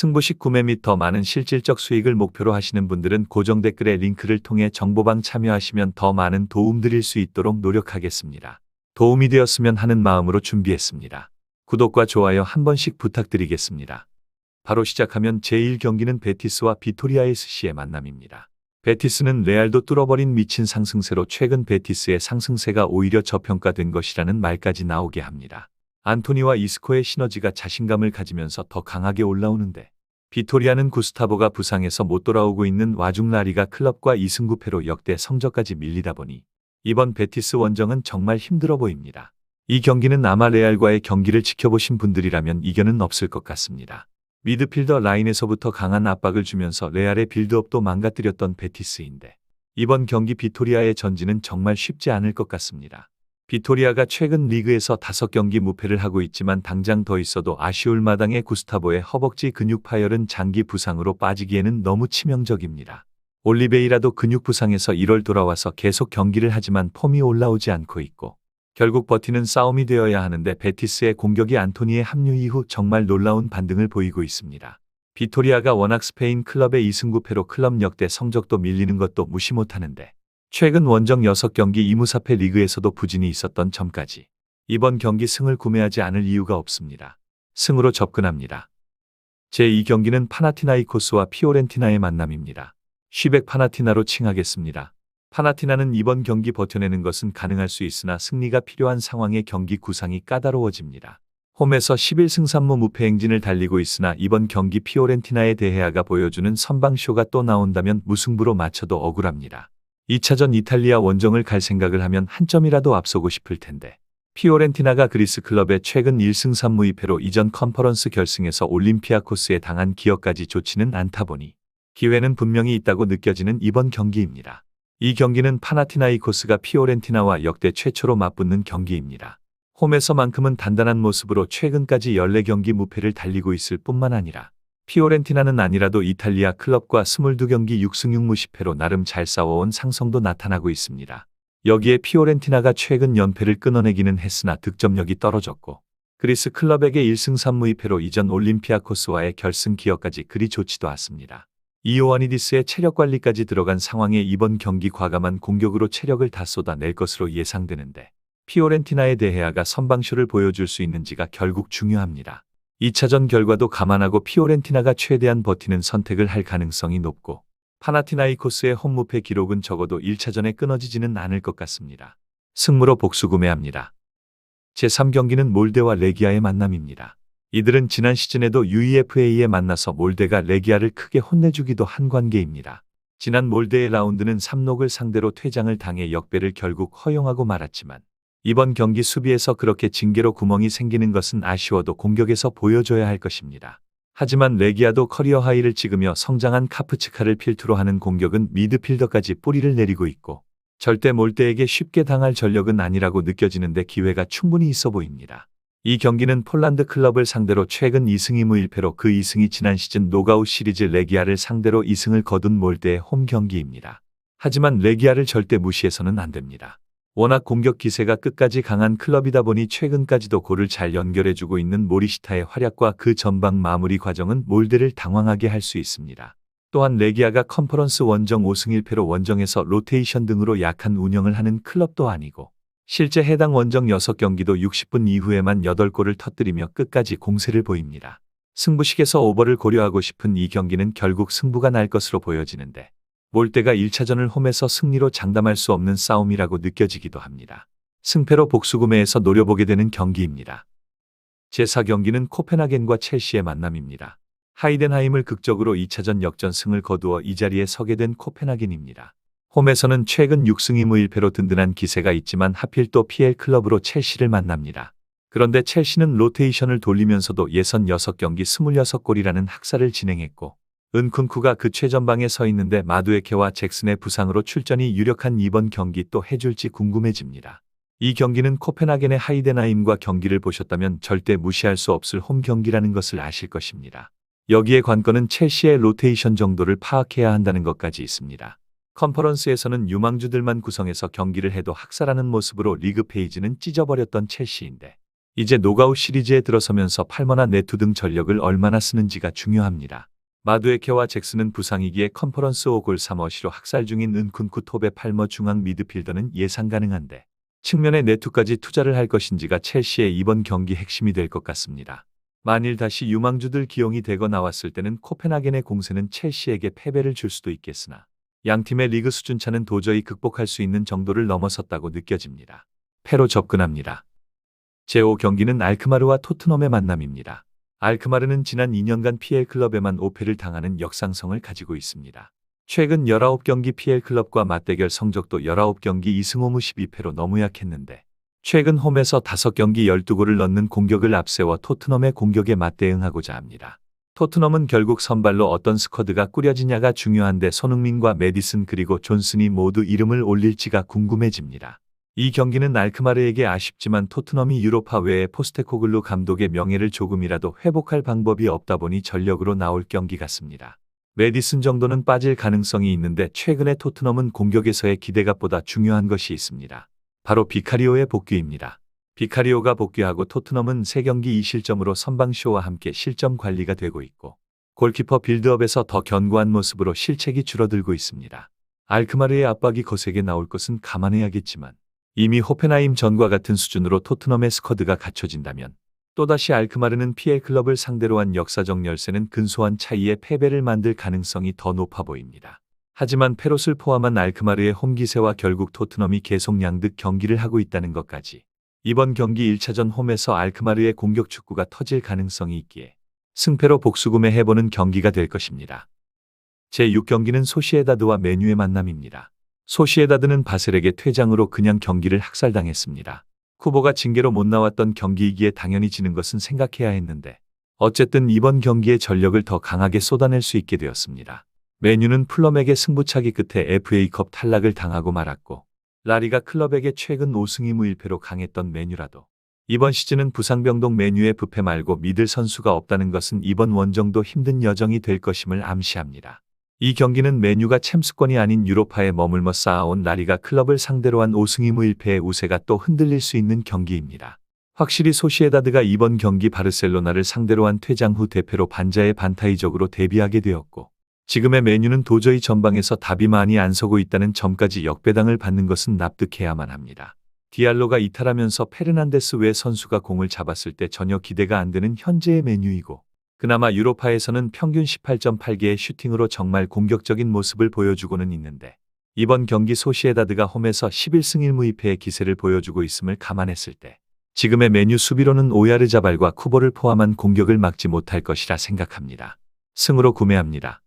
승부식 구매 및 더 많은 실질적 수익을 목표로 하시는 분들은 고정 댓글의 링크를 통해 정보방 참여하시면 더 많은 도움 드릴 수 있도록 노력하겠습니다. 도움이 되었으면 하는 마음으로 준비했습니다. 구독과 좋아요 한 번씩 부탁드리겠습니다. 바로 시작하면 제1경기는 베티스와 비토리아 SC의 만남입니다. 베티스는 레알도 뚫어버린 미친 상승세로 최근 베티스의 상승세가 오히려 저평가된 것이라는 말까지 나오게 합니다. 안토니와 이스코의 시너지가 자신감을 가지면서 더 강하게 올라오는데 비토리아는 구스타보가 부상해서 못 돌아오고 있는 와중 라리가 클럽과 2승 9패로 역대 성적까지 밀리다 보니 이번 베티스 원정은 정말 힘들어 보입니다. 이 경기는 아마 레알과의 경기를 지켜보신 분들이라면 이견은 없을 것 같습니다. 미드필더 라인에서부터 강한 압박을 주면서 레알의 빌드업도 망가뜨렸던 베티스인데 이번 경기 비토리아의 전진은 정말 쉽지 않을 것 같습니다. 비토리아가 최근 리그에서 5경기 무패를 하고 있지만 당장 더 있어도 아쉬울 마당에 구스타보의 허벅지 근육 파열은 장기 부상으로 빠지기에는 너무 치명적입니다. 올리베이라도 근육 부상에서 1월 돌아와서 계속 경기를 하지만 폼이 올라오지 않고 있고 결국 버티는 싸움이 되어야 하는데 베티스의 공격이 안토니의 합류 이후 정말 놀라운 반등을 보이고 있습니다. 비토리아가 워낙 스페인 클럽의 2승 9패로 클럽 역대 성적도 밀리는 것도 무시 못하는데 최근 원정 6경기 2무사패 리그에서도 부진이 있었던 점까지 이번 경기 승을 구매하지 않을 이유가 없습니다. 승으로 접근합니다. 제2경기는 파나티나이코스와 피오렌티나의 만남입니다. 쉬백 파나티나로 칭하겠습니다. 파나티나는 이번 경기 버텨내는 것은 가능할 수 있으나 승리가 필요한 상황의 경기 구상이 까다로워집니다. 홈에서 11승 3무 무패 행진을 달리고 있으나 이번 경기 피오렌티나의 데헤아가 보여주는 선방쇼가 또 나온다면 무승부로 맞춰도 억울합니다. 2차전 이탈리아 원정을 갈 생각을 하면 한 점이라도 앞서고 싶을 텐데 피오렌티나가 그리스 클럽의 최근 1승 3무 2패로 이전 컨퍼런스 결승에서 올림피아코스에 당한 기억까지 좋지는 않다 보니 기회는 분명히 있다고 느껴지는 이번 경기입니다. 이 경기는 파나티나이코스가 피오렌티나와 역대 최초로 맞붙는 경기입니다. 홈에서만큼은 단단한 모습으로 최근까지 14경기 무패를 달리고 있을 뿐만 아니라 피오렌티나는 아니라도 이탈리아 클럽과 22경기 6승 6무 10패로 나름 잘 싸워온 상성도 나타나고 있습니다. 여기에 피오렌티나가 최근 연패를 끊어내기는 했으나 득점력이 떨어졌고 그리스 클럽에게 1승 3무 2패로 이전 올림피아코스와의 결승 기억까지 그리 좋지도 않습니다. 이오아니디스의 체력 관리까지 들어간 상황에 이번 경기 과감한 공격으로 체력을 다 쏟아낼 것으로 예상되는데 피오렌티나의 데헤아가 선방쇼를 보여줄 수 있는지가 결국 중요합니다. 2차전 결과도 감안하고 피오렌티나가 최대한 버티는 선택을 할 가능성이 높고 파나티나이코스의 홈무패 기록은 적어도 1차전에 끊어지지는 않을 것 같습니다. 승무로 복수 구매합니다. 제3경기는 몰데와 레기아의 만남입니다. 이들은 지난 시즌에도 UEFA에 만나서 몰데가 레기아를 크게 혼내주기도 한 관계입니다. 지난 몰데의 라운드는 3녹을 상대로 퇴장을 당해 역배를 결국 허용하고 말았지만 이번 경기 수비에서 그렇게 징계로 구멍이 생기는 것은 아쉬워도 공격에서 보여줘야 할 것입니다. 하지만 레기아도 커리어 하이를 찍으며 성장한 카프츠카를 필두로 하는 공격은 미드필더까지 뿌리를 내리고 있고 절대 몰데에게 쉽게 당할 전력은 아니라고 느껴지는데 기회가 충분히 있어 보입니다. 이 경기는 폴란드 클럽을 상대로 최근 2승 2무 1패로 그 2승이 지난 시즌 노가웃 시리즈 레기아를 상대로 2승을 거둔 몰데의 홈 경기입니다. 하지만 레기아를 절대 무시해서는 안 됩니다. 워낙 공격 기세가 끝까지 강한 클럽이다 보니 최근까지도 골을 잘 연결해주고 있는 모리시타의 활약과 그 전방 마무리 과정은 몰데를 당황하게 할 수 있습니다. 또한 레기아가 컨퍼런스 원정 5승 1패로 원정에서 로테이션 등으로 약한 운영을 하는 클럽도 아니고 실제 해당 원정 6경기도 60분 이후에만 8골을 터뜨리며 끝까지 공세를 보입니다. 승부식에서 오버를 고려하고 싶은 이 경기는 결국 승부가 날 것으로 보여지는데 몰데가 1차전을 홈에서 승리로 장담할 수 없는 싸움이라고 느껴지기도 합니다. 승패로 복수 구매해서 노려보게 되는 경기입니다. 제4경기는 코펜하겐과 첼시의 만남입니다. 하이덴하임을 극적으로 2차전 역전승을 거두어 이 자리에 서게 된 코펜하겐입니다. 홈에서는 최근 6승 2무 1패로 든든한 기세가 있지만 하필 또 PL 클럽으로 첼시를 만납니다. 그런데 첼시는 로테이션을 돌리면서도 예선 6경기 26골이라는 학살을 진행했고 은쿤쿠가 그 최전방에 서 있는데 마두에케와 잭슨의 부상으로 출전이 유력한 이번 경기 또 해줄지 궁금해집니다. 이 경기는 코펜하겐의 하이덴하임과 경기를 보셨다면 절대 무시할 수 없을 홈 경기라는 것을 아실 것입니다. 여기에 관건은 첼시의 로테이션 정도를 파악해야 한다는 것까지 있습니다. 컨퍼런스에서는 유망주들만 구성해서 경기를 해도 학살하는 모습으로 리그 페이지는 찢어버렸던 첼시인데 이제 노가웃 시리즈에 들어서면서 팔머나 네투 등 전력을 얼마나 쓰는지가 중요합니다. 마두에케와 잭슨은 부상이기에 컨퍼런스 5골 3어시로 학살 중인 은쿤쿠 톱의 팔머 중앙 미드필더는 예상 가능한데 측면에 네투까지 투자를 할 것인지가 첼시의 이번 경기 핵심이 될 것 같습니다. 만일 다시 유망주들 기용이 되고 나왔을 때는 코펜하겐의 공세는 첼시에게 패배를 줄 수도 있겠으나 양팀의 리그 수준차는 도저히 극복할 수 있는 정도를 넘어섰다고 느껴집니다. 패로 접근합니다. 제5경기는 알크마르와 토트넘의 만남입니다. 알크마르는 지난 2년간 PL클럽에만 5패를 당하는 역상성을 가지고 있습니다. 최근 19경기 PL클럽과 맞대결 성적도 19경기 2승 5무 12패로 너무 약했는데 최근 홈에서 5경기 12골을 넣는 공격을 앞세워 토트넘의 공격에 맞대응하고자 합니다. 토트넘은 결국 선발로 어떤 스쿼드가 꾸려지냐가 중요한데 손흥민과 메디슨 그리고 존슨이 모두 이름을 올릴지가 궁금해집니다. 이 경기는 알크마르에게 아쉽지만 토트넘이 유로파 외에 포스테코글루 감독의 명예를 조금이라도 회복할 방법이 없다 보니 전력으로 나올 경기 같습니다. 메디슨 정도는 빠질 가능성이 있는데 최근에 토트넘은 공격에서의 기대값보다 중요한 것이 있습니다. 바로 비카리오의 복귀입니다. 비카리오가 복귀하고 토트넘은 3경기 2실점으로 선방쇼와 함께 실점 관리가 되고 있고 골키퍼 빌드업에서 더 견고한 모습으로 실책이 줄어들고 있습니다. 알크마르의 압박이 거세게 나올 것은 감안해야겠지만 이미 호펜하임 전과 같은 수준으로 토트넘의 스쿼드가 갖춰진다면 또다시 알크마르는 PL클럽을 상대로 한 역사적 열세는 근소한 차이의 패배를 만들 가능성이 더 높아 보입니다. 하지만 페롯을 포함한 알크마르의 홈기세와 결국 토트넘이 계속 양득 경기를 하고 있다는 것까지 이번 경기 1차전 홈에서 알크마르의 공격 축구가 터질 가능성이 있기에 승패로 복수금에 해보는 경기가 될 것입니다. 제6경기는 소시에다드와 메뉴의 만남입니다. 소시에다드는 바셀에게 퇴장으로 그냥 경기를 학살당했습니다. 쿠보가 징계로 못 나왔던 경기이기에 당연히 지는 것은 생각해야 했는데 어쨌든 이번 경기에 전력을 더 강하게 쏟아낼 수 있게 되었습니다. 메뉴는 풀럼에게 승부차기 끝에 FA컵 탈락을 당하고 말았고 라리가 클럽에게 최근 5승 2무 1패로 강했던 메뉴라도 이번 시즌은 부상병동 메뉴의 부패 말고 믿을 선수가 없다는 것은 이번 원정도 힘든 여정이 될 것임을 암시합니다. 이 경기는 메뉴가 챔스권이 아닌 유로파에 머물며 쌓아온 라리가 클럽을 상대로 한 5승 2무 1패의 우세가 또 흔들릴 수 있는 경기입니다. 확실히 소시에다드가 이번 경기 바르셀로나를 상대로 한 퇴장 후 대패로 반자의 반타이적으로 데뷔하게 되었고 지금의 메뉴는 도저히 전방에서 답이 많이 안 서고 있다는 점까지 역배당을 받는 것은 납득해야만 합니다. 디알로가 이탈하면서 페르난데스 외 선수가 공을 잡았을 때 전혀 기대가 안 되는 현재의 메뉴이고 그나마 유로파에서는 평균 18.8개의 슈팅으로 정말 공격적인 모습을 보여주고는 있는데 이번 경기 소시에다드가 홈에서 11승 1무 2패의 기세를 보여주고 있음을 감안했을 때 지금의 메뉴 수비로는 오야르자발과 쿠보를 포함한 공격을 막지 못할 것이라 생각합니다. 승으로 구매합니다.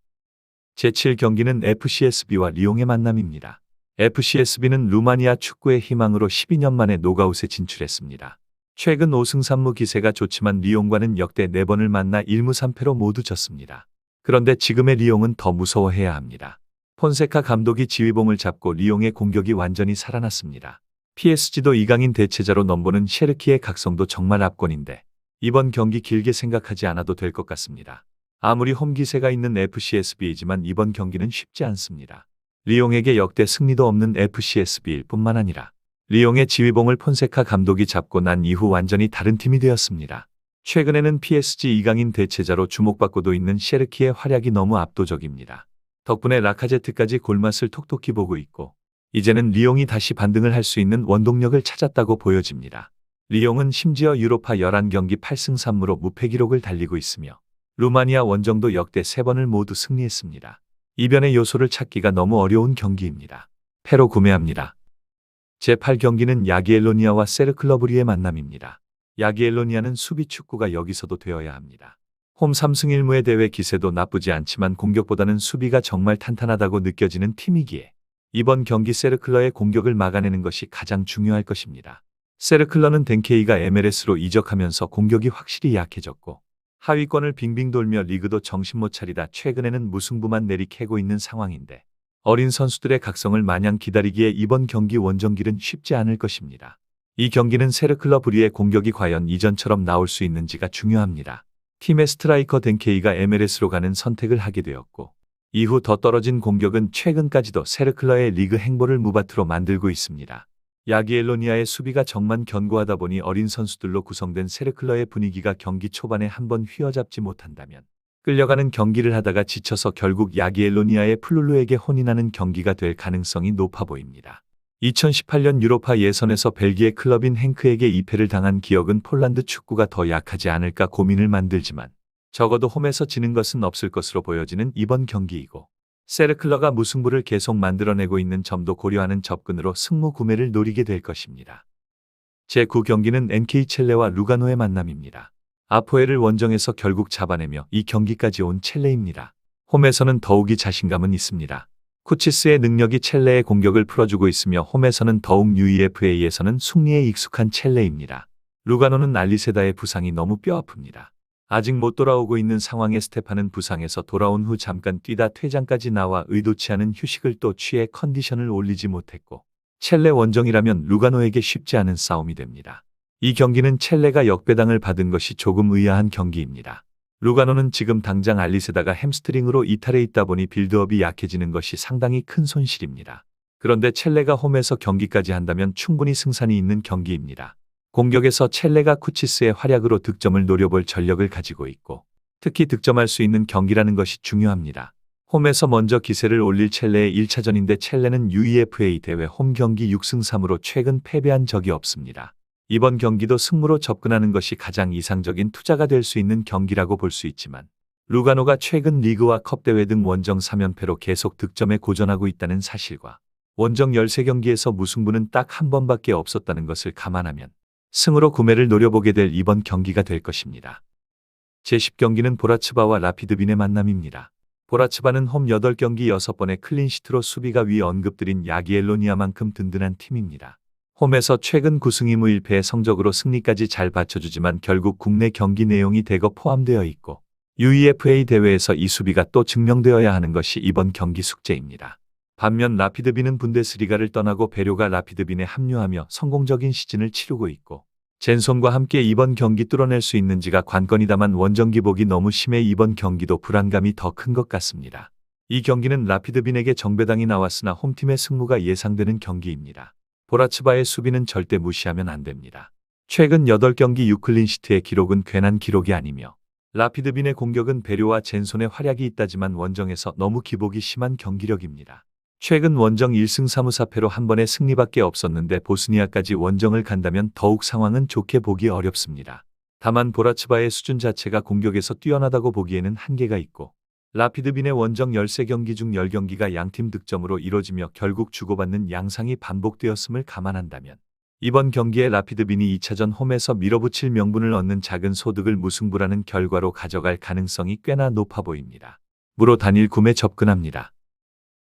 제7경기는 FCSB와 리옹의 만남입니다. FCSB는 루마니아 축구의 희망으로 12년 만에 노가웃에 진출했습니다. 최근 5승 3무 기세가 좋지만 리옹과는 역대 4번을 만나 1무 3패로 모두 졌습니다. 그런데 지금의 리옹은 더 무서워해야 합니다. 폰세카 감독이 지휘봉을 잡고 리옹의 공격이 완전히 살아났습니다. PSG도 이강인 대체자로 넘보는 셰르키의 각성도 정말 압권인데 이번 경기 길게 생각하지 않아도 될 것 같습니다. 아무리 홈기세가 있는 FCSB이지만 이번 경기는 쉽지 않습니다. 리옹에게 역대 승리도 없는 FCSB일 뿐만 아니라 리옹의 지휘봉을 폰세카 감독이 잡고 난 이후 완전히 다른 팀이 되었습니다. 최근에는 PSG 이강인 대체자로 주목받고도 있는 셰르키의 활약이 너무 압도적입니다. 덕분에 라카제트까지 골맛을 톡톡히 보고 있고 이제는 리옹이 다시 반등을 할 수 있는 원동력을 찾았다고 보여집니다. 리옹은 심지어 유로파 11경기 8승 3무로 무패 기록을 달리고 있으며 루마니아 원정도 역대 3번을 모두 승리했습니다. 이변의 요소를 찾기가 너무 어려운 경기입니다. 패로 구매합니다. 제8경기는 야기엘로니아와 세르클러브리의 만남입니다. 야기엘로니아는 수비 축구가 여기서도 되어야 합니다. 홈 3승 1무의 대회 기세도 나쁘지 않지만 공격보다는 수비가 정말 탄탄하다고 느껴지는 팀이기에 이번 경기 세르클러의 공격을 막아내는 것이 가장 중요할 것입니다. 세르클러는 덴케이가 MLS로 이적하면서 공격이 확실히 약해졌고 하위권을 빙빙 돌며 리그도 정신 못 차리다 최근에는 무승부만 내리캐고 있는 상황인데 어린 선수들의 각성을 마냥 기다리기에 이번 경기 원정길은 쉽지 않을 것입니다. 이 경기는 세르클러브리의 공격이 과연 이전처럼 나올 수 있는지가 중요합니다. 팀의 스트라이커 덴케이가 MLS로 가는 선택을 하게 되었고 이후 더 떨어진 공격은 최근까지도 세르클러의 리그 행보를 무바트로 만들고 있습니다. 야기엘로니아의 수비가 정말 견고하다 보니 어린 선수들로 구성된 세르클러의 분위기가 경기 초반에 한번 휘어잡지 못한다면 끌려가는 경기를 하다가 지쳐서 결국 야기엘로니아의 플룰루에게 혼인하는 경기가 될 가능성이 높아 보입니다. 2018년 유로파 예선에서 벨기에 클럽인 행크에게 2패를 당한 기억은 폴란드 축구가 더 약하지 않을까 고민을 만들지만 적어도 홈에서 지는 것은 없을 것으로 보여지는 이번 경기이고 세르클러가 무승부를 계속 만들어내고 있는 점도 고려하는 접근으로 승무 구매를 노리게 될 것입니다. 제9경기는 NK 첼레와 루가노의 만남입니다. 아포에를 원정에서 결국 잡아내며 이 경기까지 온 첼레입니다. 홈에서는 더욱이 자신감은 있습니다. 쿠치스의 능력이 첼레의 공격을 풀어주고 있으며 홈에서는 더욱 UEFA에서는 승리에 익숙한 첼레입니다. 루가노는 알리세다의 부상이 너무 뼈아픕니다. 아직 못 돌아오고 있는 상황에 스테파는 부상에서 돌아온 후 잠깐 뛰다 퇴장까지 나와 의도치 않은 휴식을 또 취해 컨디션을 올리지 못했고 첼레 원정이라면 루가노에게 쉽지 않은 싸움이 됩니다. 이 경기는 첼레가 역배당을 받은 것이 조금 의아한 경기입니다. 루가노는 지금 당장 알리세다가 햄스트링으로 이탈해 있다 보니 빌드업이 약해지는 것이 상당히 큰 손실입니다. 그런데 첼레가 홈에서 경기까지 한다면 충분히 승산이 있는 경기입니다. 공격에서 첼레가 쿠치스의 활약으로 득점을 노려볼 전력을 가지고 있고 특히 득점할 수 있는 경기라는 것이 중요합니다. 홈에서 먼저 기세를 올릴 첼레의 1차전인데 첼레는 UEFA 대회 홈 경기 6승 3무로 최근 패배한 적이 없습니다. 이번 경기도 승무로 접근하는 것이 가장 이상적인 투자가 될 수 있는 경기라고 볼 수 있지만 루가노가 최근 리그와 컵대회 등 원정 3연패로 계속 득점에 고전하고 있다는 사실과 원정 13경기에서 무승부는 딱 한 번밖에 없었다는 것을 감안하면 승으로 구매를 노려보게 될 이번 경기가 될 것입니다. 제10경기는 보라츠바와 라피드빈의 만남입니다. 보라츠바는 홈 8경기 6번의 클린시트로 수비가 위 언급드린 야기엘로니아만큼 든든한 팀입니다. 홈에서 최근 9승 2무 1패의 성적으로 승리까지 잘 받쳐주지만 결국 국내 경기 내용이 대거 포함되어 있고 UEFA 대회에서 이 수비가 또 증명되어야 하는 것이 이번 경기 숙제입니다. 반면 라피드빈은 분데스리가를 떠나고 베료가 라피드빈에 합류하며 성공적인 시즌을 치르고 있고 젠손과 함께 이번 경기 뚫어낼 수 있는지가 관건이다만 원정 기복이 너무 심해 이번 경기도 불안감이 더 큰 것 같습니다. 이 경기는 라피드빈에게 정배당이 나왔으나 홈팀의 승무가 예상되는 경기입니다. 보라츠바의 수비는 절대 무시하면 안 됩니다. 최근 8경기 6클린시트의 기록은 괜한 기록이 아니며 라피드빈의 공격은 베료와 젠손의 활약이 있다지만 원정에서 너무 기복이 심한 경기력입니다. 최근 원정 1승 3무 4패로 한 번의 승리밖에 없었는데 보스니아까지 원정을 간다면 더욱 상황은 좋게 보기 어렵습니다. 다만 보라츠바의 수준 자체가 공격에서 뛰어나다고 보기에는 한계가 있고 라피드빈의 원정 13경기 중 10경기가 양팀 득점으로 이뤄지며 결국 주고받는 양상이 반복되었음을 감안한다면 이번 경기에 라피드빈이 2차전 홈에서 밀어붙일 명분을 얻는 작은 소득을 무승부라는 결과로 가져갈 가능성이 꽤나 높아 보입니다. 무로 단일 구매 접근합니다.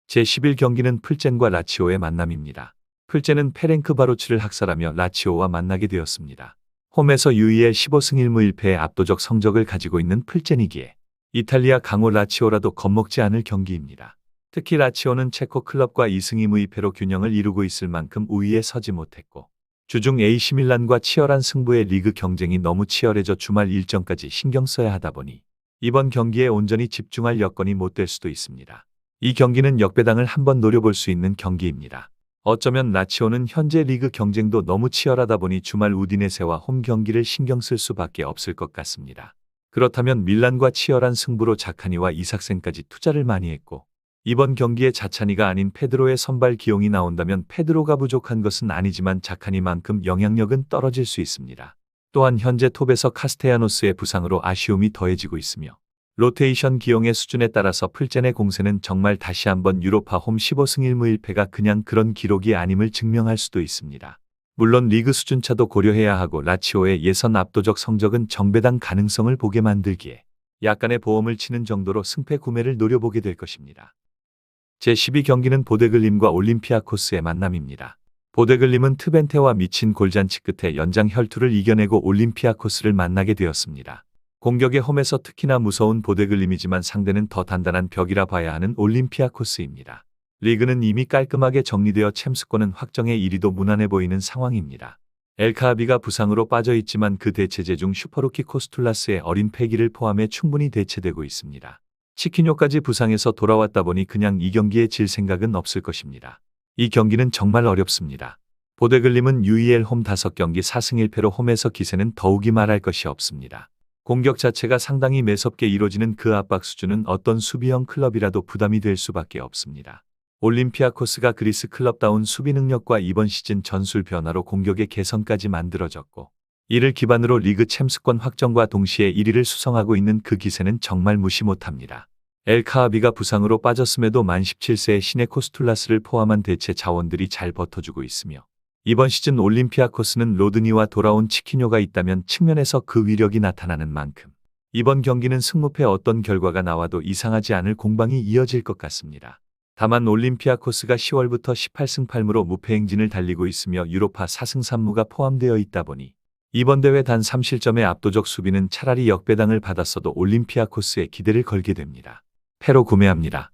제11경기는 풀젠과 라치오의 만남입니다. 풀젠은 페렌크바로츠를 학살하며 라치오와 만나게 되었습니다. 홈에서 UEL 15승 1무 1패의 압도적 성적을 가지고 있는 풀젠이기에 이탈리아 강호 라치오라도 겁먹지 않을 경기입니다. 특히 라치오는 체코 클럽과 2승 2무 2패로 균형을 이루고 있을 만큼 우위에 서지 못했고 주중 AC 밀란과 치열한 승부의 리그 경쟁이 너무 치열해져 주말 일정까지 신경 써야 하다 보니 이번 경기에 온전히 집중할 여건이 못 될 수도 있습니다. 이 경기는 역배당을 한번 노려볼 수 있는 경기입니다. 어쩌면 라치오는 현재 리그 경쟁도 너무 치열하다 보니 주말 우디네세와 홈 경기를 신경 쓸 수밖에 없을 것 같습니다. 그렇다면 밀란과 치열한 승부로 자카니와 이삭센까지 투자를 많이 했고 이번 경기에 자찬이가 아닌 페드로의 선발 기용이 나온다면 페드로가 부족한 것은 아니지만 자카니만큼 영향력은 떨어질 수 있습니다. 또한 현재 톱에서 카스테야노스의 부상으로 아쉬움이 더해지고 있으며 로테이션 기용의 수준에 따라서 풀젠의 공세는 정말 다시 한번 유로파 홈 15승 1무 1패가 그냥 그런 기록이 아님을 증명할 수도 있습니다. 물론 리그 수준차도 고려해야 하고 라치오의 예선 압도적 성적은 정배당 가능성을 보게 만들기에 약간의 보험을 치는 정도로 승패 구매를 노려보게 될 것입니다. 제12경기는 보데글림과 올림피아코스의 만남입니다. 보데글림은 트벤테와 미친 골잔치 끝에 연장 혈투를 이겨내고 올림피아코스를 만나게 되었습니다. 공격의 홈에서 특히나 무서운 보데글림이지만 상대는 더 단단한 벽이라 봐야 하는 올림피아코스입니다. 리그는 이미 깔끔하게 정리되어 챔스권은 확정의 1위도 무난해 보이는 상황입니다. 엘카아비가 부상으로 빠져 있지만 그 대체제 중 슈퍼루키 코스툴라스의 어린 패기를 포함해 충분히 대체되고 있습니다. 치키뇨까지 부상에서 돌아왔다 보니 그냥 이 경기에 질 생각은 없을 것입니다. 이 경기는 정말 어렵습니다. 보데글림은 UEL 홈 5경기 4승 1패로 홈에서 기세는 더욱이 말할 것이 없습니다. 공격 자체가 상당히 매섭게 이뤄지는 그 압박 수준은 어떤 수비형 클럽이라도 부담이 될 수밖에 없습니다. 올림피아코스가 그리스 클럽다운 수비 능력과 이번 시즌 전술 변화로 공격의 개선까지 만들어졌고, 이를 기반으로 리그 챔스권 확정과 동시에 1위를 수성하고 있는 그 기세는 정말 무시 못합니다. 엘카아비가 부상으로 빠졌음에도 만 17세의 신의 코스툴라스를 포함한 대체 자원들이 잘 버텨주고 있으며, 이번 시즌 올림피아코스는 로드니와 돌아온 치키뇨가 있다면 측면에서 그 위력이 나타나는 만큼 이번 경기는 승무패 어떤 결과가 나와도 이상하지 않을 공방이 이어질 것 같습니다. 다만 올림피아코스가 10월부터 18승 8무로 무패 행진을 달리고 있으며 유로파 4승 3무가 포함되어 있다 보니 이번 대회 단 3실점의 압도적 수비는 차라리 역배당을 받았어도 올림피아코스에 기대를 걸게 됩니다. 패로 구매합니다.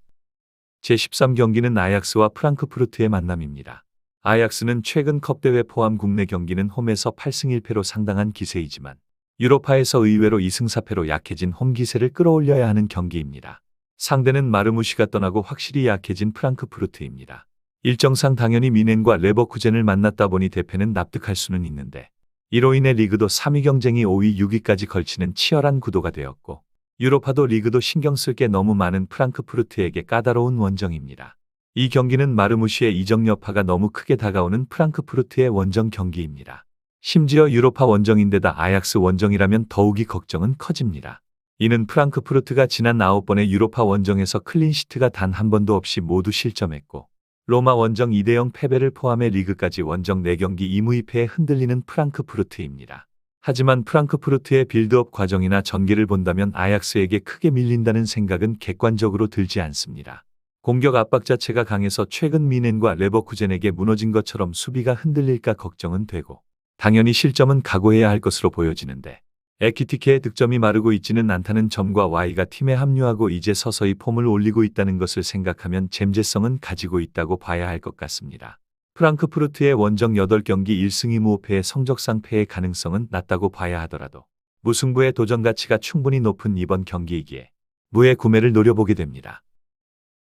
제13경기는 아약스와 프랑크푸르트의 만남입니다. 아약스는 최근 컵대회 포함 국내 경기는 홈에서 8승 1패로 상당한 기세이지만 유로파에서 의외로 2승 4패로 약해진 홈 기세를 끌어올려야 하는 경기입니다. 상대는 마르무시가 떠나고 확실히 약해진 프랑크푸르트입니다. 일정상 당연히 미넨과 레버쿠젠을 만났다 보니 대패는 납득할 수는 있는데, 이로 인해 리그도 3위 경쟁이 5위 6위까지 걸치는 치열한 구도가 되었고, 유로파도 리그도 신경 쓸 게 너무 많은 프랑크푸르트에게 까다로운 원정입니다. 이 경기는 마르무시의 이적 여파가 너무 크게 다가오는 프랑크푸르트의 원정 경기입니다. 심지어 유로파 원정인데다 아약스 원정이라면 더욱이 걱정은 커집니다. 이는 프랑크푸르트가 지난 9번의 유로파 원정에서 클린시트가 단 한 번도 없이 모두 실점했고, 로마 원정 2대0 패배를 포함해 리그까지 원정 4경기 2무 2패에 흔들리는 프랑크푸르트입니다. 하지만 프랑크푸르트의 빌드업 과정이나 전개를 본다면 아약스에게 크게 밀린다는 생각은 객관적으로 들지 않습니다. 공격 압박 자체가 강해서 최근 미넨과 레버쿠젠에게 무너진 것처럼 수비가 흔들릴까 걱정은 되고, 당연히 실점은 각오해야 할 것으로 보여지는데, 에키티케의 득점이 마르고 있지는 않다는 점과 Y가 팀에 합류하고 이제 서서히 폼을 올리고 있다는 것을 생각하면 잼재성은 가지고 있다고 봐야 할 것 같습니다. 프랑크푸르트의 원정 8경기 1승 2무 5패의 성적상 패의 가능성은 낮다고 봐야 하더라도 무승부의 도전 가치가 충분히 높은 이번 경기이기에 무의 구매를 노려보게 됩니다.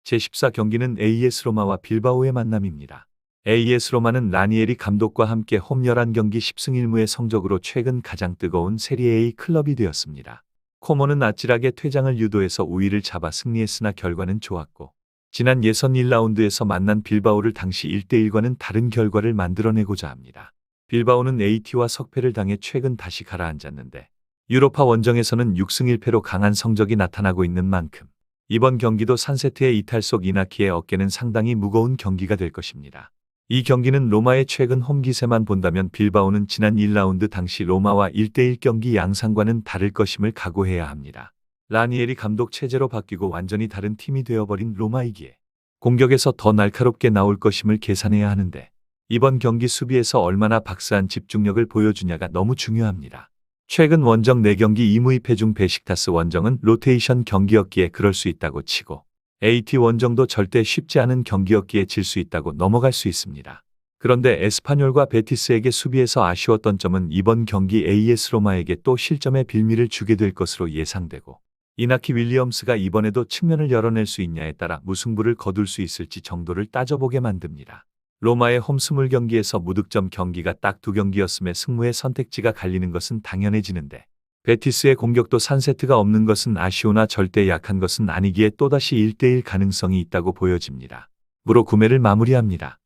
제14경기는 AS 로마와 빌바오의 만남입니다. AS 로마는 라니에리 감독과 함께 홈 11경기 10승 1무의 성적으로 최근 가장 뜨거운 세리에A 클럽이 되었습니다. 코모는 아찔하게 퇴장을 유도해서 우위를 잡아 승리했으나 결과는 좋았고, 지난 예선 1라운드에서 만난 빌바오를 당시 1대1과는 다른 결과를 만들어내고자 합니다. 빌바오는 AT와 석패를 당해 최근 다시 가라앉았는데, 유로파 원정에서는 6승 1패로 강한 성적이 나타나고 있는 만큼 이번 경기도 산세트의 이탈 속 이나키의 어깨는 상당히 무거운 경기가 될 것입니다. 이 경기는 로마의 최근 홈 기세만 본다면 빌바오는 지난 1라운드 당시 로마와 1대1 경기 양상과는 다를 것임을 각오해야 합니다. 라니에리 감독 체제로 바뀌고 완전히 다른 팀이 되어버린 로마이기에 공격에서 더 날카롭게 나올 것임을 계산해야 하는데, 이번 경기 수비에서 얼마나 박스한 집중력을 보여주냐가 너무 중요합니다. 최근 원정 4경기 2무 2패 중 베식타스 원정은 로테이션 경기였기에 그럴 수 있다고 치고, AT 원정도 절대 쉽지 않은 경기였기에 질 수 있다고 넘어갈 수 있습니다. 그런데 에스파뇰과 베티스에게 수비에서 아쉬웠던 점은 이번 경기 AS 로마에게 또 실점의 빌미를 주게 될 것으로 예상되고, 이나키 윌리엄스가 이번에도 측면을 열어낼 수 있냐에 따라 무승부를 거둘 수 있을지 정도를 따져보게 만듭니다. 로마의 홈 20경기에서 무득점 경기가 딱 2경기였음에 승무의 선택지가 갈리는 것은 당연해지는데, 베티스의 공격도 산세트가 없는 것은 아쉬우나 절대 약한 것은 아니기에 또다시 1대1 가능성이 있다고 보여집니다. 무로 구매를 마무리합니다.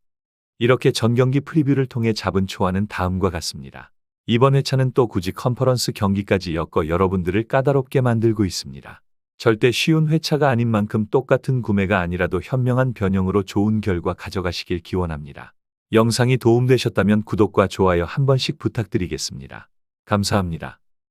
이렇게 전경기 프리뷰를 통해 잡은 초안은 다음과 같습니다. 이번 회차는 또 굳이 컨퍼런스 경기까지 엮어 여러분들을 까다롭게 만들고 있습니다. 절대 쉬운 회차가 아닌 만큼 똑같은 구매가 아니라도 현명한 변형으로 좋은 결과 가져가시길 기원합니다. 영상이 도움되셨다면 구독과 좋아요 한 번씩 부탁드리겠습니다. 감사합니다.